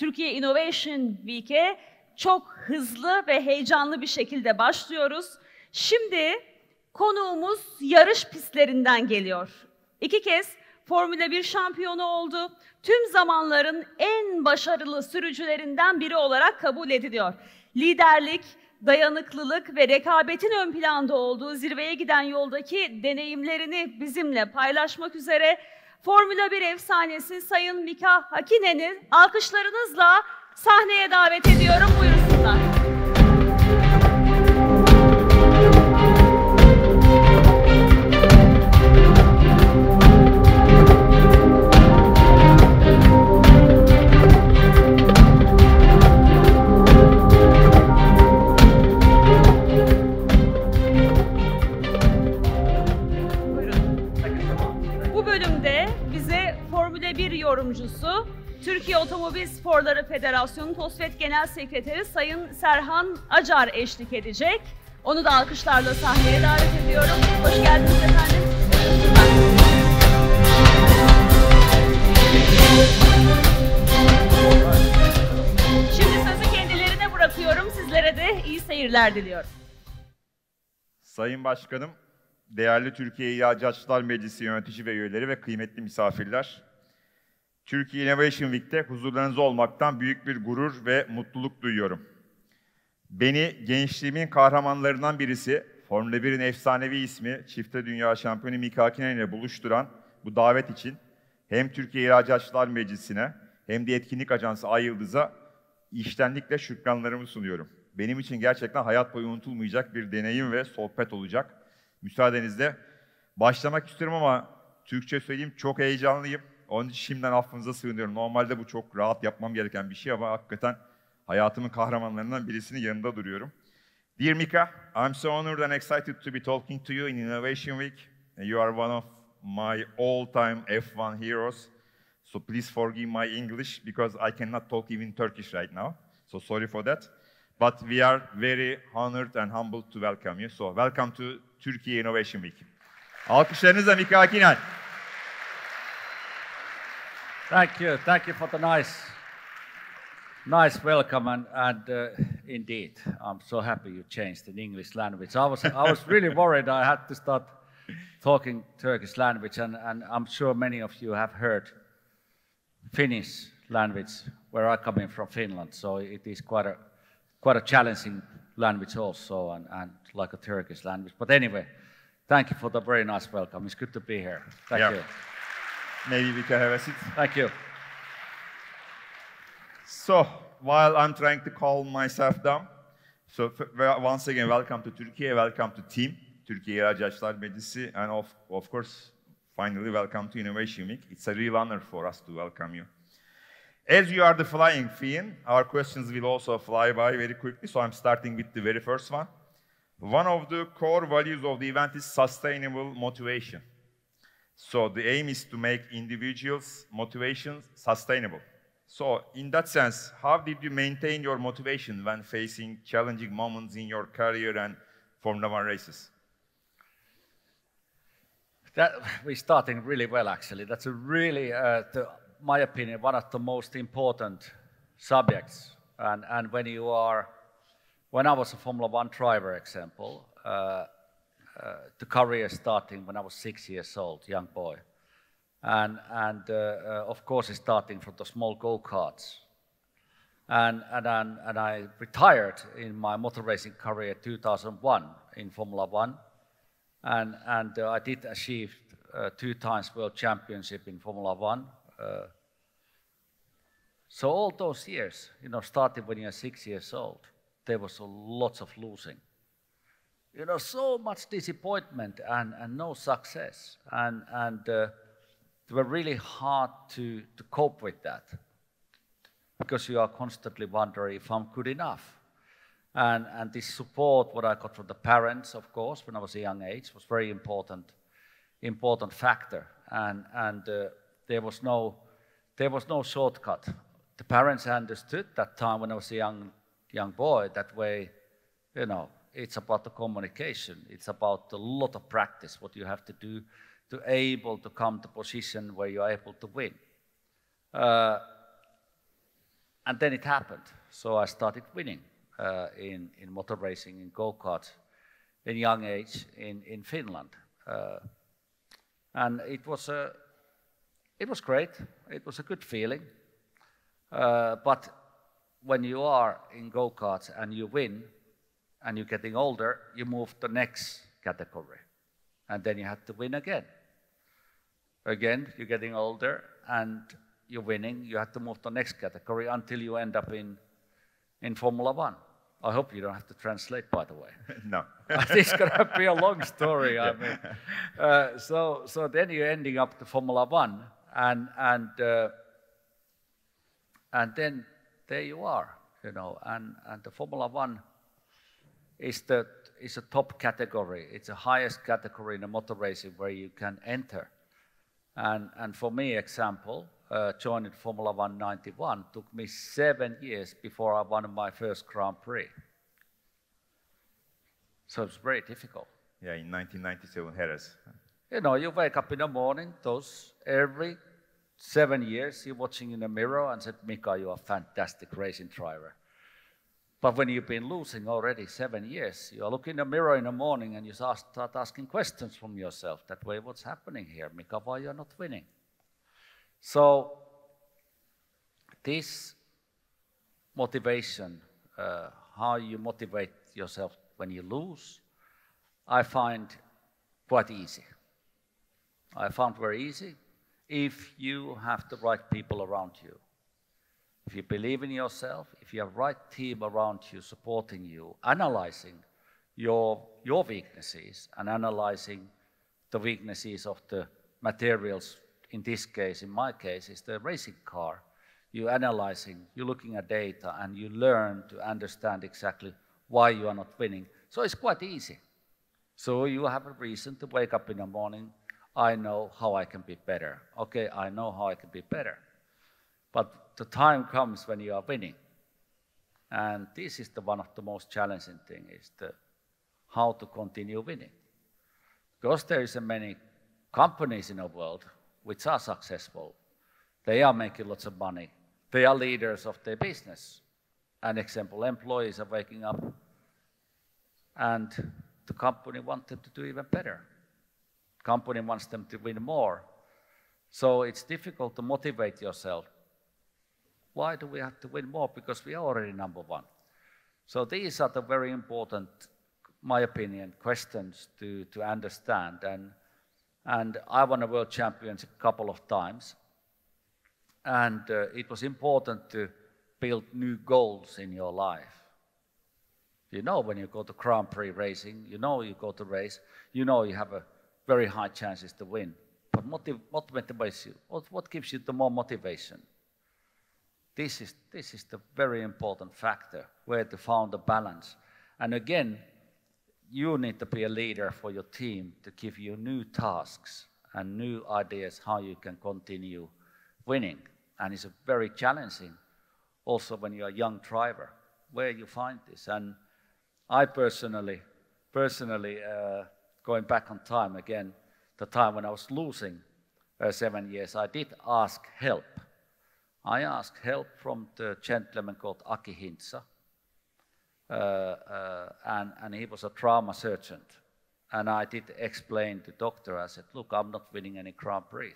Türkiye Innovation Week'e çok hızlı ve heyecanlı bir şekilde başlıyoruz. Şimdi konuğumuz yarış pistlerinden geliyor. 2 kez Formula 1 şampiyonu oldu. Tüm zamanların en başarılı sürücülerinden biri olarak kabul ediliyor. Liderlik, dayanıklılık ve rekabetin ön planda olduğu Zirveye giden yoldaki deneyimlerini bizimle paylaşmak üzere Formula 1 efsanesi Sayın Mika Hakkinen'i alkışlarınızla sahneye davet ediyorum. Buyursunlar. Yorumcusu, Türkiye Otomobil Sporları Federasyonu TOSFET Genel Sekreteri Sayın Serhan Acar eşlik edecek. Onu da alkışlarla sahneye davet ediyorum. Hoş geldiniz efendim. Şimdi sözü kendilerine bırakıyorum. Sizlere de iyi seyirler diliyorum. Sayın Başkanım, değerli Türkiye İhracatçılar Meclisi yönetici ve üyeleri ve kıymetli misafirler, Türkiye Innovation Week'te huzurlarınızda olmaktan büyük bir gurur ve mutluluk duyuyorum. Beni gençliğimin kahramanlarından birisi, Formula 1'in efsanevi ismi, çifte dünya şampiyonu Mika Hakkinen ile buluşturan bu davet için hem Türkiye İhracatçılar Meclisi'ne hem de etkinlik ajansı Ay Yıldız'a içtenlikle şükranlarımı sunuyorum. Benim için gerçekten hayat boyu unutulmayacak bir deneyim ve sohbet olacak. Müsaadenizle başlamak istiyorum ama Türkçe söyleyeyim, çok heyecanlıyım. Onun için şimdiden affınıza sığınıyorum. Normalde bu çok rahat yapmam gereken bir şey ama hakikaten hayatımın kahramanlarından birisinin yanında duruyorum. Dear Mika, I'm so honored and excited to be talking to you in Innovation Week. You are one of my all-time F1 heroes. So please forgive my English because I cannot talk even Turkish right now. So sorry for that. But we are very honored and humbled to welcome you. So welcome to Türkiye Innovation Week. Alkışlarınızla Mika Hakkinen. Thank you for the nice welcome, and indeed, I'm so happy you changed in English language. I was really worried I had to start talking Turkish language, and I'm sure many of you have heard Finnish language where I'm coming from, Finland. So it is quite a challenging language also, and like a Turkish language. But anyway, thank you for the very nice welcome. It's good to be here. Thank you. Maybe we can have a seat. Thank you. So, while I'm trying to calm myself down, so once again, welcome to Turkey, welcome to team, Türkiye İhracatçılar Meclisi, and of course, finally, welcome to Innovation Week. It's a real honor for us to welcome you. As you are the flying fiend, our questions will also fly by very quickly, so I'm starting with the very first one. One of the core values of the event is sustainable motivation. So the aim is to make individuals' motivation sustainable. So in that sense, how did you maintain your motivation when facing challenging moments in your career and Formula 1 races? We're starting really well, actually. That's a really, my opinion, one of the most important subjects. And when I was a Formula 1 driver, example, the career starting when I was 6 years old, young boy. And of course, it's starting from the small go-karts. And I retired in my motor racing career 2001 in Formula 1. And I did achieve 2 times world championship in Formula 1. So all those years, starting when you're 6 years old, there was lots of losing. So much disappointment and no success. And it was really hard to cope with that because you are constantly wondering if I'm good enough. And this support, what I got from the parents, of course, when I was a young age, was very important factor. And there was no shortcut. The parents understood that time when I was a young boy that way, it's about the communication. It's about a lot of practice, what you have to do to able to come to a position where you are able to win. And then it happened. So I started winning in motor racing, in go-karts, in young age in Finland. And it was great. It was a good feeling. But when you are in go-karts and you win, and you're getting older, you move to the next category. And then you have to win again. Again, you're getting older and you're winning. You have to move to the next category until you end up in Formula One. I hope you don't have to translate, by the way. No. This is going to be a long story. I mean, so then you're ending up to Formula One, and then there you are, you know, and the Formula One is a top category. It's the highest category in the motor racing where you can enter. And for me, example, joining Formula One 91 took me 7 years before I won my first Grand Prix. So it's very difficult. Yeah, in 1997, Jerez. You know, you wake up in the morning, every 7 years, you're watching in the mirror and said, Mika, you're a fantastic racing driver. But when you've been losing already 7 years, you look in the mirror in the morning and you start asking questions from yourself. That way, what's happening here? Mika, why you're not winning? So this motivation, how you motivate yourself when you lose, I find quite easy. I found very easy if you have the right people around you. If you believe in yourself, if you have the right team around you supporting you, analyzing your weaknesses and analyzing the weaknesses of the materials, in this case, in my case, is the racing car. You're analyzing, you're looking at data, and you learn to understand exactly why you are not winning. So it's quite easy. So you have a reason to wake up in the morning. I know how I can be better. Okay, I know how I can be better. But the time comes when you are winning. And this is one of the most challenging things, is how to continue winning. Because there is many companies in the world which are successful. They are making lots of money. They are leaders of their business. An example, employees are waking up and the company wants them to do even better. The company wants them to win more. So it's difficult to motivate yourself. Why do we have to win more? Because we are already number one. So these are the very important, my opinion, questions to understand. And I won a world championship a couple of times. And it was important to build new goals in your life. You know, when you go to Grand Prix racing, you know you go to race, you know you have a very high chances to win. But what motivates you? What gives you the more motivation? This is the very important factor, where to find the balance. And again, you need to be a leader for your team to give you new tasks and new ideas how you can continue winning. And it's very challenging also when you're a young driver, where you find this. And I personally, going back on time again, the time when I was losing 7 years, I did ask help. I asked help from the gentleman called Aki Hintsa, and he was a trauma surgeon. And I did explain to the doctor, I said, look, I'm not winning any Grand Prix.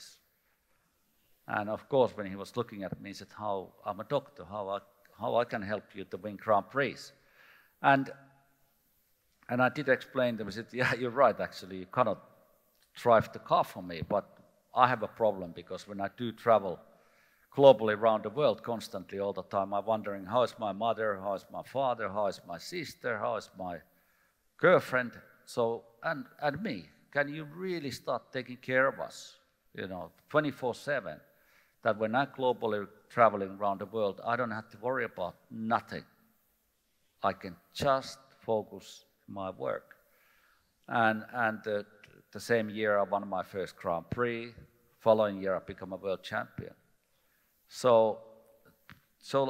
And of course, when he was looking at me, he said, how I'm a doctor, how I can help you to win Grand Prix. And I did explain to him, I said, yeah, you're right, actually, you cannot drive the car for me, but I have a problem, because when I do travel globally around the world constantly all the time, I'm wondering, how is my mother, how is my father, how is my sister, how is my girlfriend, so, and me, can you really start taking care of us, 24/7, that when I'm globally traveling around the world, I don't have to worry about nothing. I can just focus on my work. And the same year I won my first Grand Prix, following year I became a world champion. So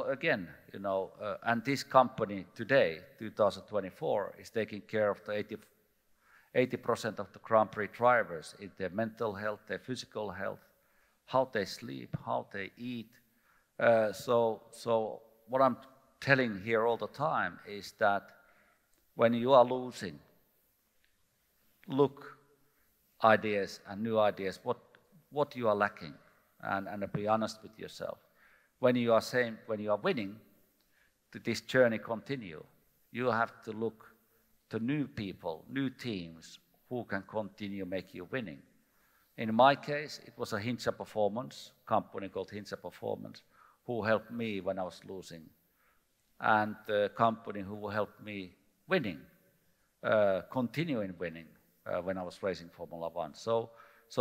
again, and this company today, 2024, is taking care of the 80% of the Grand Prix drivers in their mental health, their physical health, how they sleep, how they eat. So what I'm telling here all the time is that when you are losing, look ideas and new ideas, what you are lacking, and be honest with yourself. When you are winning, this journey continue. You have to look to new people, new teams who can continue make you winning. In my case, it was a Hintsa Performance, company called Hintsa Performance, who helped me when I was losing, and the company who helped me winning, continuing winning when I was racing Formula One. So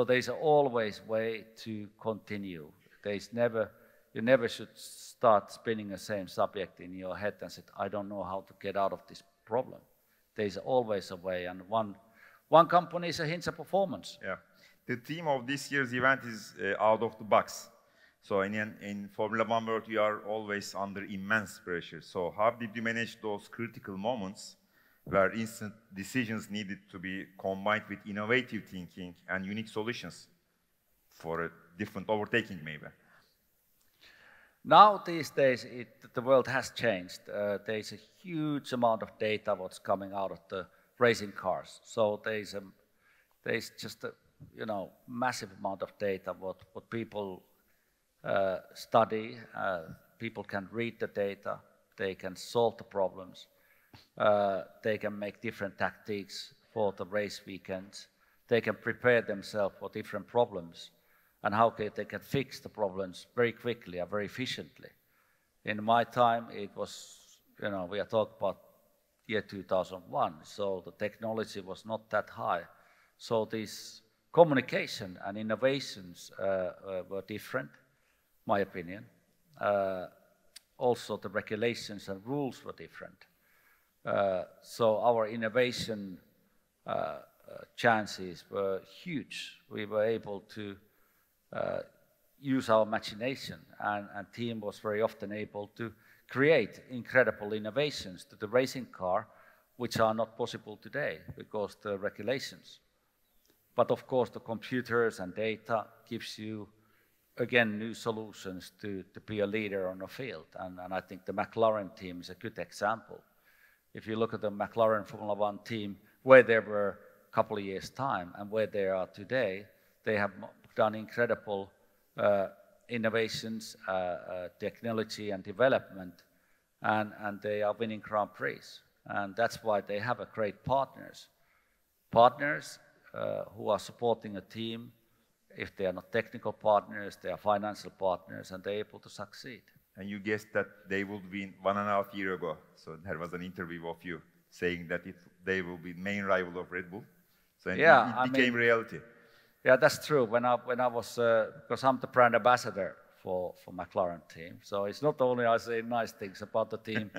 there's always way to continue. You never should start spinning the same subject in your head and say, I don't know how to get out of this problem. There's always a way, and one company is a Hintsa Performance. Yeah. The theme of this year's event is out of the box. So in Formula One world, you are always under immense pressure. So how did you manage those critical moments where instant decisions needed to be combined with innovative thinking and unique solutions for a different overtaking maybe? Now these days, the world has changed. There's a huge amount of data what's coming out of the racing cars. So there's just a massive amount of data what people study. People can read the data. They can solve the problems. They can make different tactics for the race weekends. They can prepare themselves for different problems and how they can fix the problems very quickly and very efficiently. In my time, it was, we are talking about year 2001, so the technology was not that high. So these communication and innovations were different, my opinion. Also, the regulations and rules were different. So our innovation chances were huge. We were able to use our imagination, and team was very often able to create incredible innovations to the racing car, which are not possible today because the regulations. But of course, the computers and data gives you, again, new solutions to be a leader on the field. And I think the McLaren team is a good example. If you look at the McLaren Formula One team, where they were a couple of years' time and where they are today, they have done incredible innovations, technology and development, and they are winning Grand Prix. And that's why they have a great partners. Partners who are supporting a team. If they are not technical partners, they are financial partners, and they're able to succeed. And you guessed that they would win 1.5 years ago. So there was an interview of you saying that they will be main rival of Red Bull. So it became reality. Yeah, that's true. When I was, because I'm the brand ambassador for McLaren team, so it's not only I say nice things about the team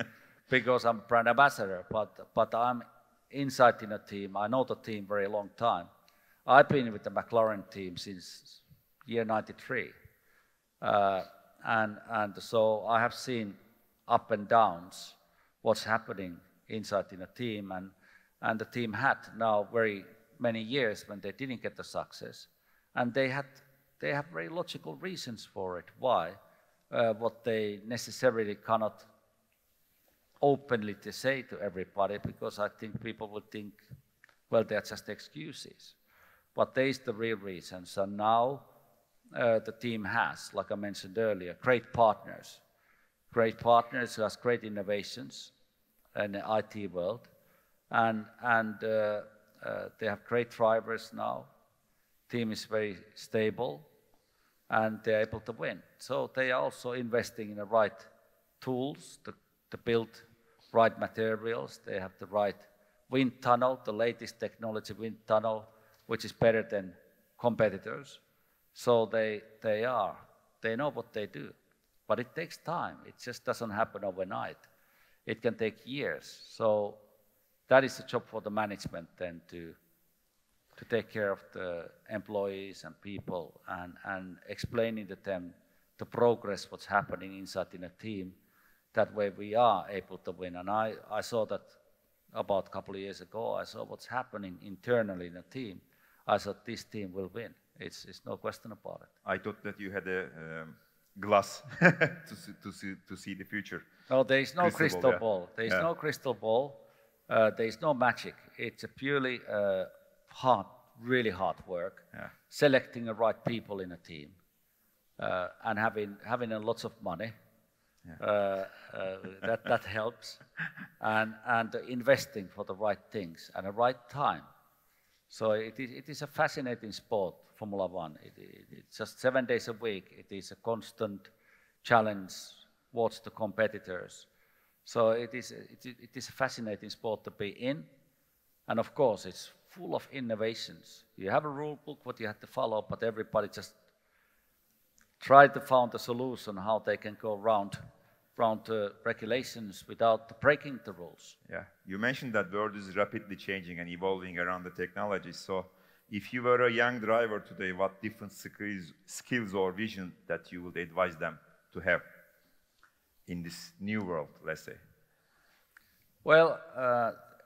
because I'm a brand ambassador, but I'm inside in a team. I know the team very long time. I've been with the McLaren team since year 93. And so I have seen up and downs, what's happening inside in a team. And the team had now very many years when they didn't get the success. And they have very logical reasons for it. Why? What they necessarily cannot openly to say to everybody, because I think people would think, well, they're just excuses. But there is the real reason. So now the team has, like I mentioned earlier, great partners who has great innovations in the IT world, and they have great drivers now. Team is very stable, and they're able to win. So they are also investing in the right tools to build right materials. They have the right wind tunnel, the latest technology wind tunnel, which is better than competitors. So they know what they do. But it takes time. It just doesn't happen overnight. It can take years. So that is the job for the management then to take care of the employees and people and explaining to them the progress, what's happening inside in a team. That way we are able to win. And I saw that about a couple of years ago. I saw what's happening internally in a team. I thought this team will win. It's no question about it. I thought that you had a glass to see the future. No, there is no crystal yeah. ball. There is Yeah. no crystal ball. There is no magic. It's a purely hard, really hard work. Yeah. Selecting the right people in a team and having a lots of money. Yeah. That helps, and investing for the right things and the right time. So it is a fascinating sport, Formula One. It's just 7 days a week. It is a constant challenge. Watch the competitors. So it is a fascinating sport to be in, and of course it's full of innovations. You have a rule book what you have to follow, but everybody just try to find a solution how they can go around the regulations without breaking the rules. Yeah, you mentioned that world is rapidly changing and evolving around the technology. So, if you were a young driver today, what different skills or vision that you would advise them to have in this new world, let's say? Well,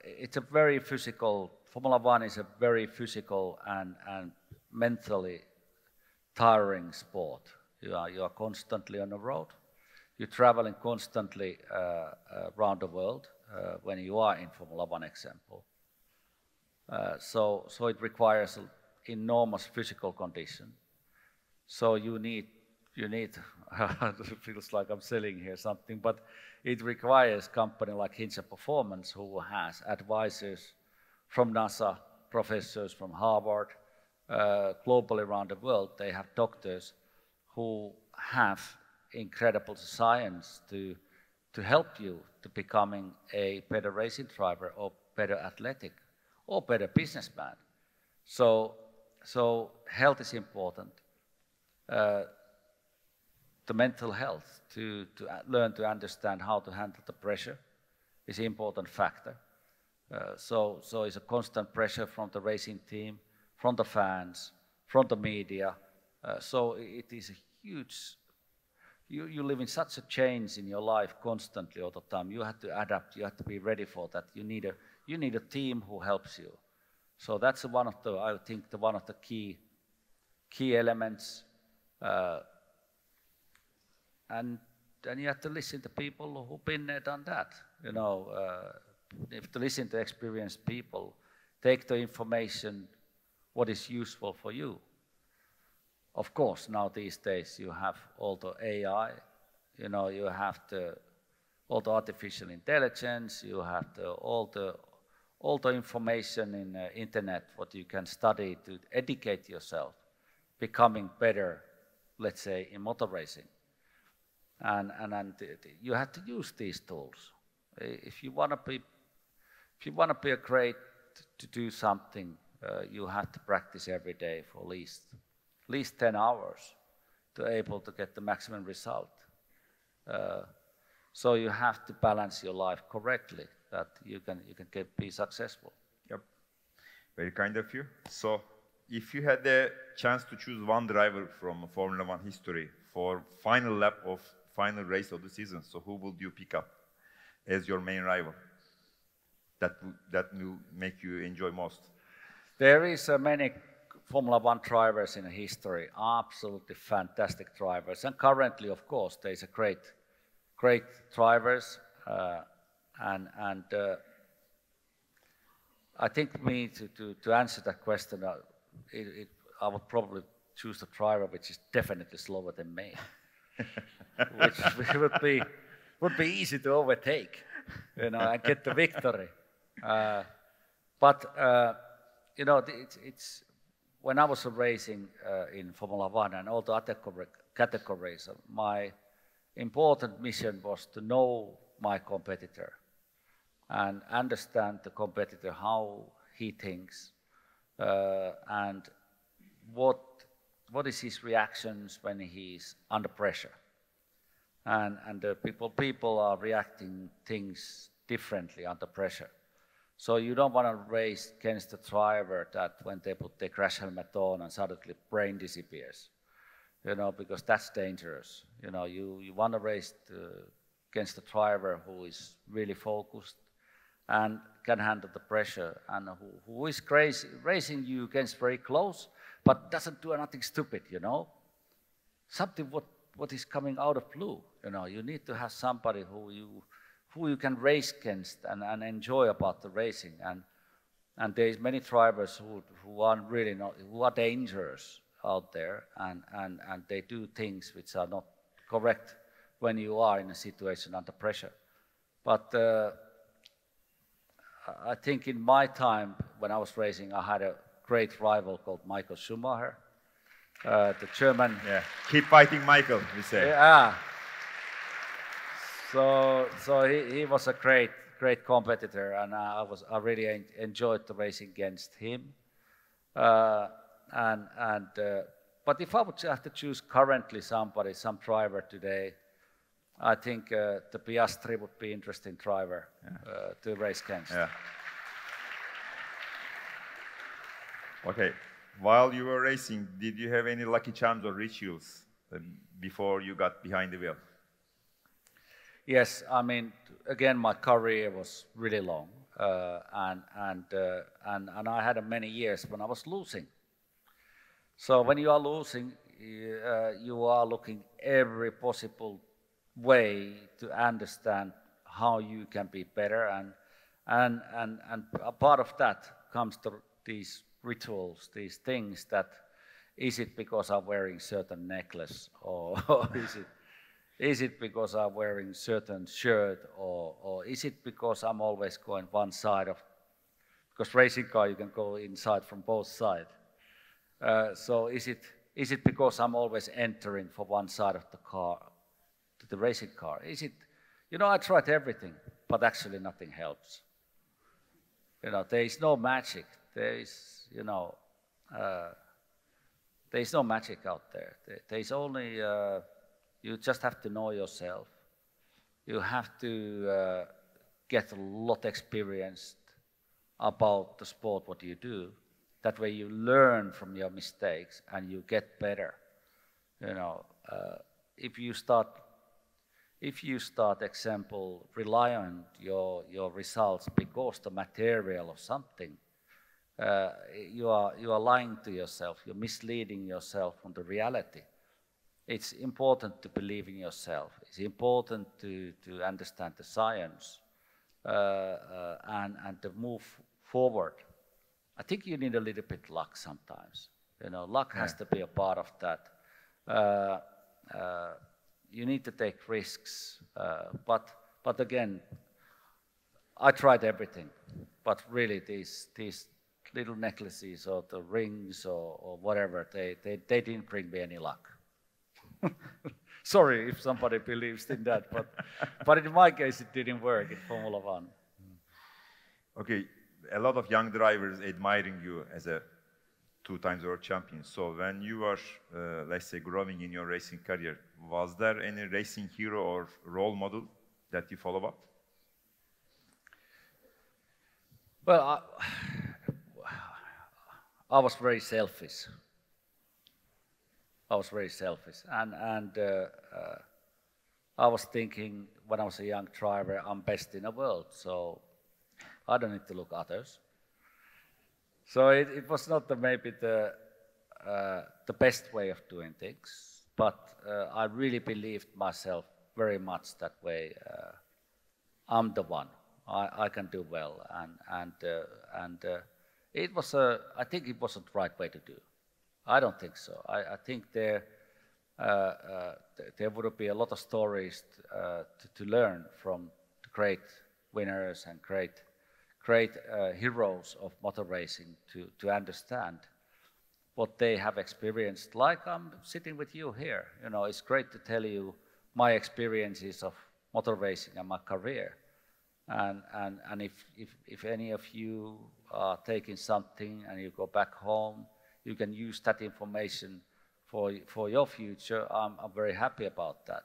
it's a very physical. Formula One is a very physical and mentally tiring sport. You are constantly on the road. You're traveling constantly around the world when you are in Formula One example. So it requires an enormous physical condition. So you need it feels like I'm selling here something, but it requires company like Hinsa Performance who has advisors from NASA, professors from Harvard, globally around the world. They have doctors who have incredible science to help you to becoming a better racing driver or better athletic or better businessman. So health is important. The mental health, to learn to understand how to handle the pressure is an important factor. So it's a constant pressure from the racing team, from the fans, from the media. So it is a huge, you live in such a change in your life constantly all the time. You have to adapt, you have to be ready for that. You need a team who helps you. So that's one of the, I think, one of the key elements. And you have to listen to people who've been there, done that. You know, you have to listen to experienced people, take the information, what is useful for you. Of course, now these days you have all the AI, you know, you have all the artificial intelligence, you have all the information in the internet, what you can study to educate yourself, becoming better, let's say, in motor racing. And you have to use these tools. If you want to be a great to do something, you have to practice every day for at least 10 hours to able to get the maximum result. So you have to balance your life correctly that you can be successful. Yep, very kind of you. So if you had the chance to choose one driver from Formula One history for final lap of final race of the season, so who would you pick up as your main rival that will make you enjoy most? There is many Formula One drivers in history, absolutely fantastic drivers, and currently, of course, there is a great drivers, and I think me to answer that question, I would probably choose a driver which is definitely slower than me. Which would be easy to overtake, you know, and get the victory. But you know, it's when I was racing in Formula One and all the other categories, my important mission was to know my competitor and understand the competitor, how he thinks, and what is his reactions when he's under pressure. And people are reacting things differently under pressure. So you don't want to race against the driver that when they put their crash helmet on and suddenly brain disappears, you know, because that's dangerous. You know, you want to race against the driver who is really focused and can handle the pressure and who is racing you against very close, but doesn't do nothing stupid, you know. Something what what is coming out of blue. You need to have somebody who you can race against and enjoy about the racing. And there is many drivers who are really not, who are dangerous out there, and they do things which are not correct when you are in a situation under pressure. But I think in my time when I was racing, I had a great rival called Michael Schumacher, the German. Yeah, keep fighting, Michael, we say. Yeah. So he was a great competitor, and I really enjoyed the racing against him. But if I would have to choose currently some driver today, I think the Piastri would be interesting driver to race against. Yeah. Okay. While you were racing, did you have any lucky charms or rituals before you got behind the wheel? Yes, I mean, again, my career was really long, and I had many years when I was losing. So when you are losing, you are looking every possible way to understand how you can be better, and a part of that comes to these rituals, these things that, is it because I'm wearing certain necklace, or is it because I'm wearing certain shirt, or is it because I'm always going one side of, because racing car you can go inside from both sides. So is it because I'm always entering for one side of the car, to the racing car? Is it, I tried everything, but actually nothing helps. There is no magic. There is no magic out there. There is only, you just have to know yourself. You have to get a lot experienced about the sport, what you do. That way you learn from your mistakes and you get better. If you start, example, rely on your results because the material of something, you are lying to yourself. You're misleading yourself from the reality. It's important to believe in yourself. It's important to understand the science and to move forward. I think you need a little bit luck sometimes. Luck has to be a part of that. You need to take risks, but again, I tried everything. But really, these little necklaces or the rings or whatever, they didn't bring me any luck. Sorry if somebody believes in that, but in my case, it didn't work in Formula One. Okay. A lot of young drivers admiring you as a two-times world champion. So when you were, let's say, growing in your racing career, was there any racing hero or role model that you follow up? Well, I was very selfish. And I was thinking when I was a young driver, I'm best in the world, so I don't need to look others. So it was not maybe the best way of doing things, but I really believed myself very much that way. I'm the one. I can do well, and it was I think it wasn't the right way to do. I don't think so. I think there would be a lot of stories to learn from the great winners and great heroes of motor racing to understand what they have experienced. Like I'm sitting with you here. It's great to tell you my experiences of motor racing and my career. And if any of you are taking something and you go back home, you can use that information for your future. I'm very happy about that.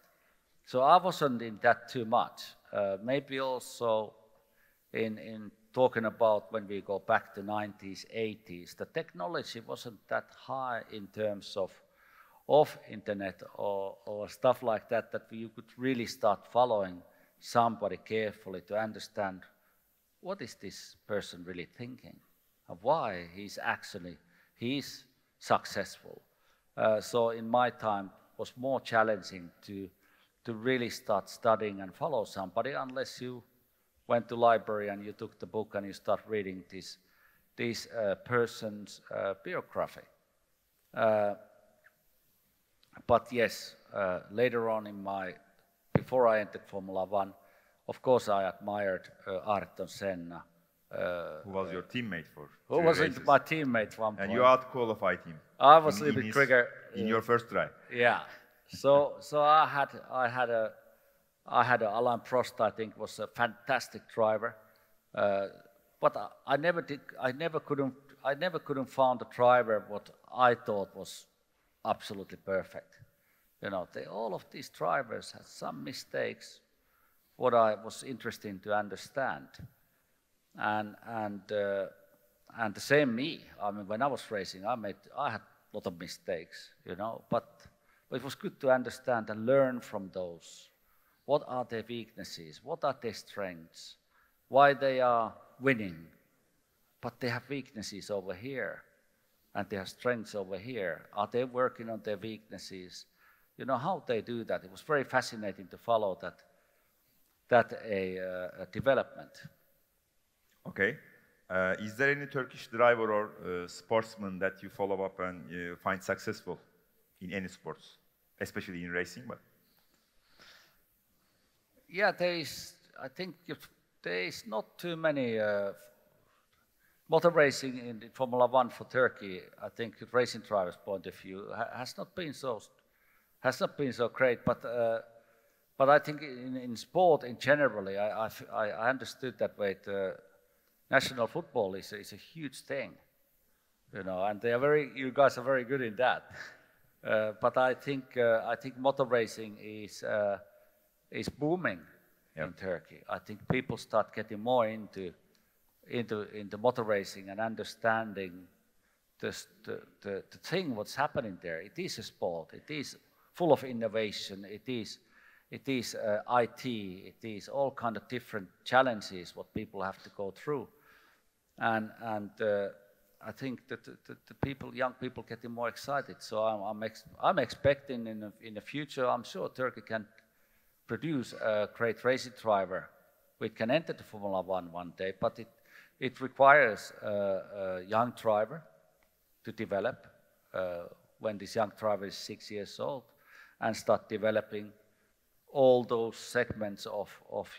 So I wasn't in that too much. Maybe also in talking about when we go back to 90s, 80s, the technology wasn't that high in terms of internet or stuff like that you could really start following somebody carefully to understand what is this person really thinking and why he's successful. So in my time, was more challenging to really start studying and follow somebody unless you went to library and you took the book and you start reading this person's biography. But yes, later on before I entered Formula One, of course I admired Ayrton Senna. Who was your teammate for? Who was my teammate one point. And you out-qualified him. I was a little bit quicker. In your first try. Yeah. So I had a Alain Prost, I think, was a fantastic driver. But I never couldn't find a driver what I thought was absolutely perfect. You know, all of these drivers had some mistakes, what I was interested to understand. And the same me. I mean, when I was racing, I had a lot of mistakes, you know, but it was good to understand and learn from those. What are their weaknesses? What are their strengths? Why they are winning? But they have weaknesses over here, and they have strengths over here. Are they working on their weaknesses? You know how they do that. It was very fascinating to follow that development. Okay. Is there any Turkish driver or sportsman that you follow up and find successful in any sports, especially in racing? But yeah, I think there is not too many motor racing in Formula One for Turkey. I think racing drivers' point of view has not been so great. But I think in sport in generally, I understood that way. National football is a huge thing, you know, and you guys are very good in that. But I think motor racing is booming in Turkey. I think people start getting more into motor racing and understanding the thing what's happening there. It is a sport. It is full of innovation. It is IT. It is all kind of different challenges what people have to go through. And I think that the young people getting more excited. So I'm expecting in the future, I'm sure Turkey can produce a great racing driver which can enter the Formula One day. But it requires a young driver to develop when this young driver is 6 years old and start developing all those segments of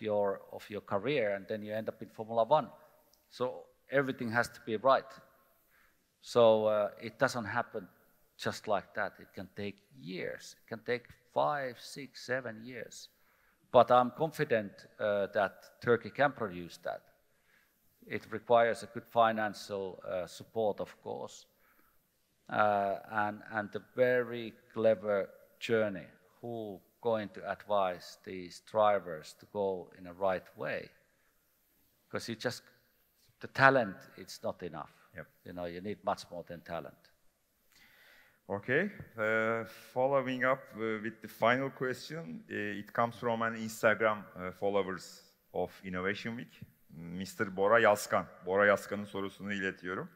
your career, and then you end up in Formula One. So everything has to be right. So it doesn't happen just like that. It can take years. It can take 5, 6, 7 years. But I'm confident that Turkey can produce that. It requires a good financial support, of course, and a very clever journey who going to advise these drivers to go in a right way. Because the talent, it's not enough. Yep. You know, you need much more than talent. Okay, following up with the final question, it comes from an Instagram followers of Innovation Week, Mr. Bora Yaskan. Bora Yaskan'ın sorusunu iletiyorum.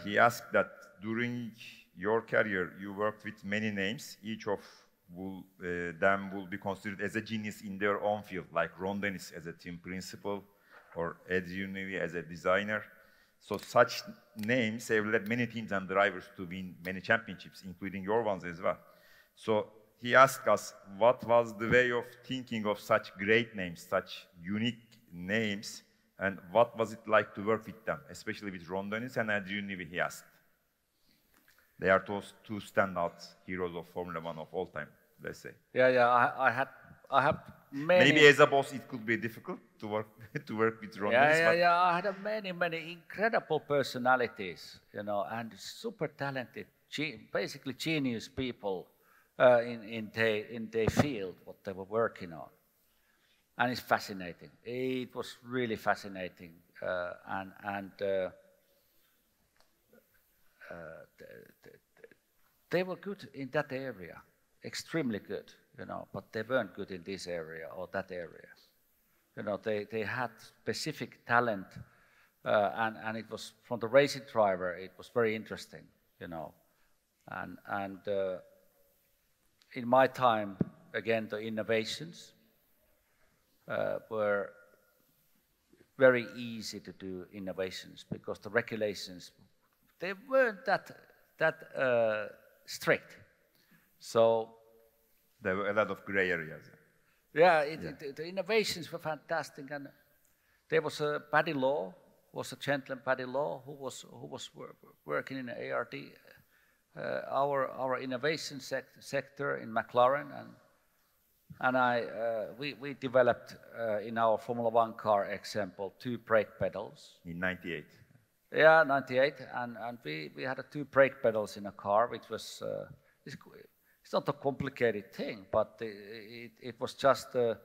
He asked that during your career, you worked with many names. Each of them will be considered as a genius in their own field, like Ron Dennis as a team principal, or Adrian Newey as a designer. So such names have led many teams and drivers to win many championships, including your ones as well. So he asked us, what was the way of thinking of such great names, such unique names, and what was it like to work with them, especially with Ron Dennis and Adrian Newey, he asked. They are those two standout heroes of Formula One of all time, let's say. Yeah. I have many. Maybe as a boss, it could be difficult to work with Ron Dennis. Yeah. I had many incredible personalities, you know, and super talented, basically genius people in their field, what they were working on, and it's fascinating. It was really fascinating, they were good in that area, extremely good, you know, but they weren't good in this area or that area. You know, they had specific talent, and it was from the racing driver. It was very interesting, you know, and in my time, again, the innovations were very easy to do innovations because the regulations, they weren't that strict. So there were a lot of gray areas. yeah, the innovations were fantastic, and there was a Paddy Law, was a gentleman Paddy Law who was working in ARD, our innovation sector in McLaren, and we developed in our Formula One car example 2 brake pedals. In 98. Yeah, 98, and we had 2 brake pedals in a car, which was it's not a complicated thing, but it was just a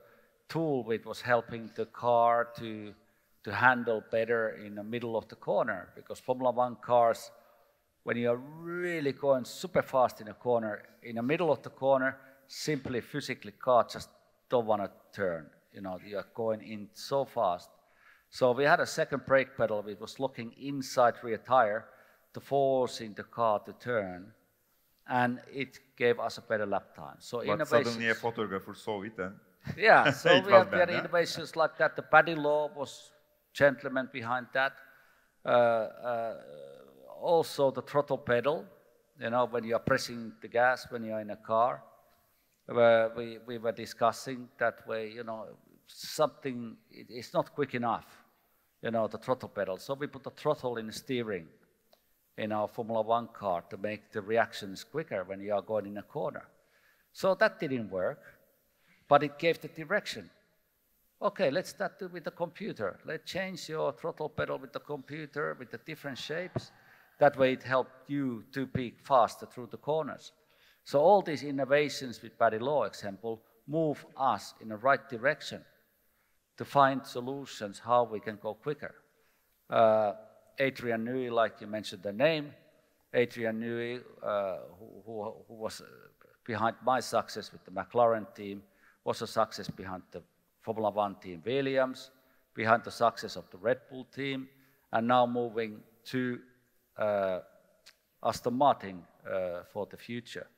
tool which was helping the car to handle better in the middle of the corner, because Formula One cars, when you are really going super fast in a corner, in the middle of the corner, simply physically car just don't want to turn. You know, you are going in so fast. So we had a second brake pedal which was looking inside rear tire to forcing the car to turn, and it gave us a better lap time. So but suddenly a photographer saw it and yeah, so we had bad, innovations like that. The Paddy Law was gentleman behind that. Also the throttle pedal, you know, when you are pressing the gas when you are in a car. We were discussing that way, you know, something, it's not quick enough, you know, the throttle pedal. So we put the throttle in the steering in our Formula One car to make the reactions quicker when you are going in a corner. So that didn't work, but it gave the direction. Okay, let's start with the computer. Let's change your throttle pedal with the computer, with the different shapes. That way it helped you to be faster through the corners. So all these innovations with Paddy Law example move us in the right direction to find solutions how we can go quicker. Adrian Newey, like you mentioned the name, Adrian Newey, who was behind my success with the McLaren team, was a success behind the Formula One team Williams, behind the success of the Red Bull team, and now moving to Aston Martin for the future.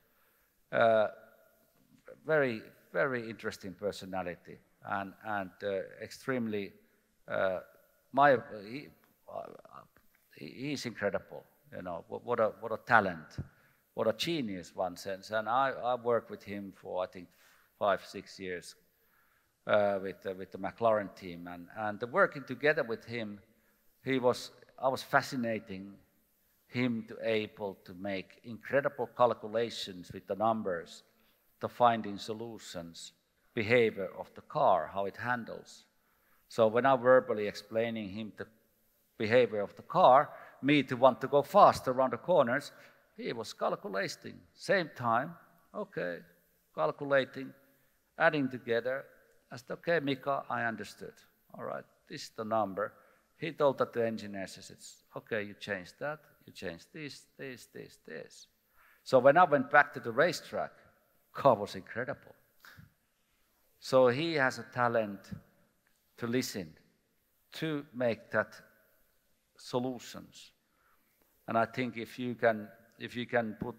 Very, very interesting personality, and extremely, he's incredible. You know, what a talent, what a genius, one sense. And I worked with him for I think 5-6 years with the McLaren team, and working together with him, I was fascinating him to able to make incredible calculations with the numbers to finding solutions, behavior of the car, how it handles. So when I verbally explaining him the behavior of the car, me to want to go faster around the corners, he was calculating. Same time, okay, calculating, adding together. I said, okay, Mika, I understood. All right, this is the number. He told that the engineers, he said, okay, you change that, you change this. So when I went back to the racetrack, car was incredible. So he has a talent to listen, to make that solutions. And I think if you can put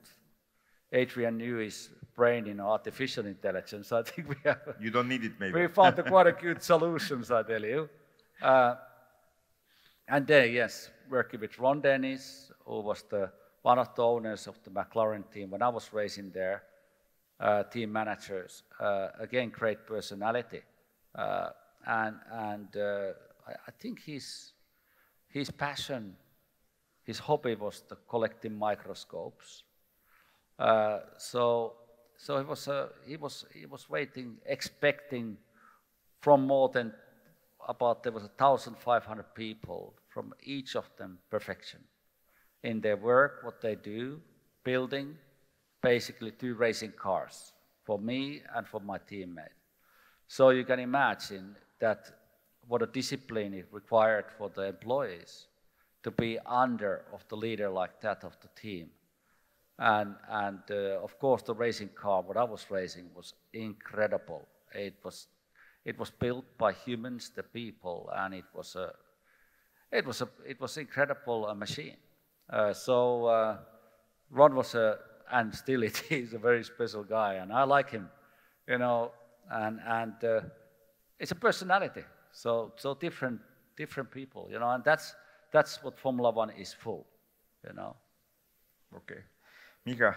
Adrian Newey's brain in artificial intelligence, I think we have. You don't need it, maybe. We found quite a good solutions, I tell you. And then, yes, working with Ron Dennis, who was one of the owners of the McLaren team when I was racing there, team managers. Again, great personality, and I think his passion, his hobby was the collecting microscopes. So he was waiting, expecting from more than there was 1,500 people, from each of them perfection in their work, what they do, building basically 2 racing cars for me and for my teammate. So you can imagine that what a discipline is required for the employees to be under of the leader like that of the team. And of course the racing car, what I was racing, was incredible. It was built by humans, the people, and it was incredible machine. So Ron was a and still he's a very special guy, and I like him, you know, and it's a personality. So different people, you know, and that's what Formula One is for, you know. Okay. Mika,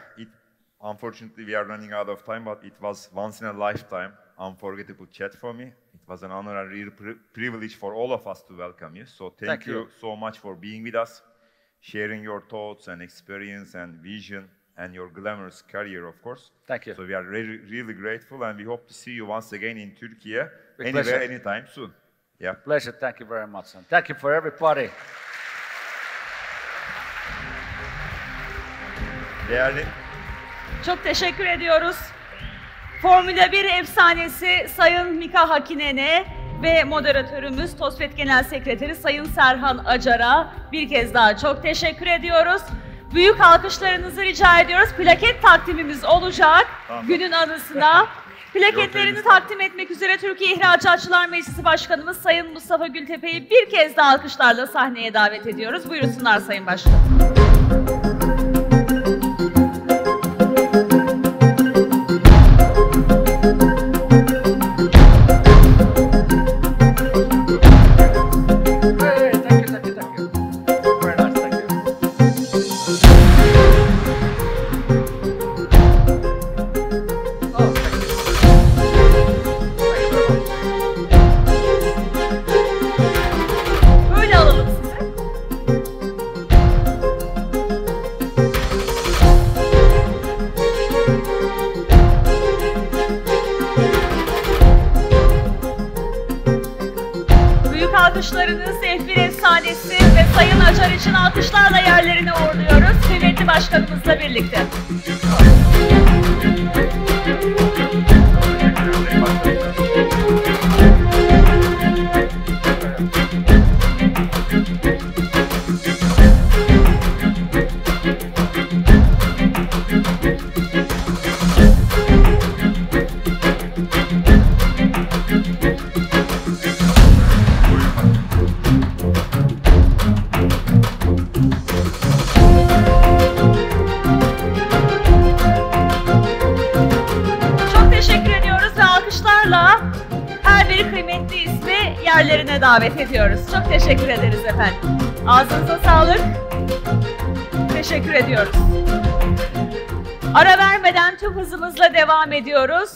unfortunately we are running out of time, but it was once in a lifetime unforgettable chat for me. It was an honor and real privilege for all of us to welcome you. So thank you so much for being with us, sharing your thoughts and experience and vision and your glamorous career, of course. Thank you. So we are really grateful, and we hope to see you once again in Turkey, pleasure. anytime soon. Yeah. Pleasure. Thank you very much, and thank you for everybody. Değerli. Çok teşekkür ediyoruz. Formula 1 efsanesi Sayın Mika Hakkinen'e ve moderatörümüz TOSFET Genel Sekreteri Sayın Serhan Acar'a bir kez daha çok teşekkür ediyoruz. Büyük alkışlarınızı rica ediyoruz. Plaket takdimimiz olacak günün anısına. Plaketlerini takdim etmek üzere Türkiye İhracatçılar Meclisi Başkanımız Sayın Mustafa Gültepe'yi bir kez daha alkışlarla sahneye davet ediyoruz. Buyursunlar Sayın Başkanım. Alkışlarınız F1 efsanesi ve Sayın Acar için alkışlarla yerlerine uğurluyoruz. Kıymetli başkanımızla birlikte. Yerlerine davet ediyoruz. Çok teşekkür ederiz efendim. Ağzınıza sağlık. Teşekkür ediyoruz. Ara vermeden tüm hızımızla devam ediyoruz.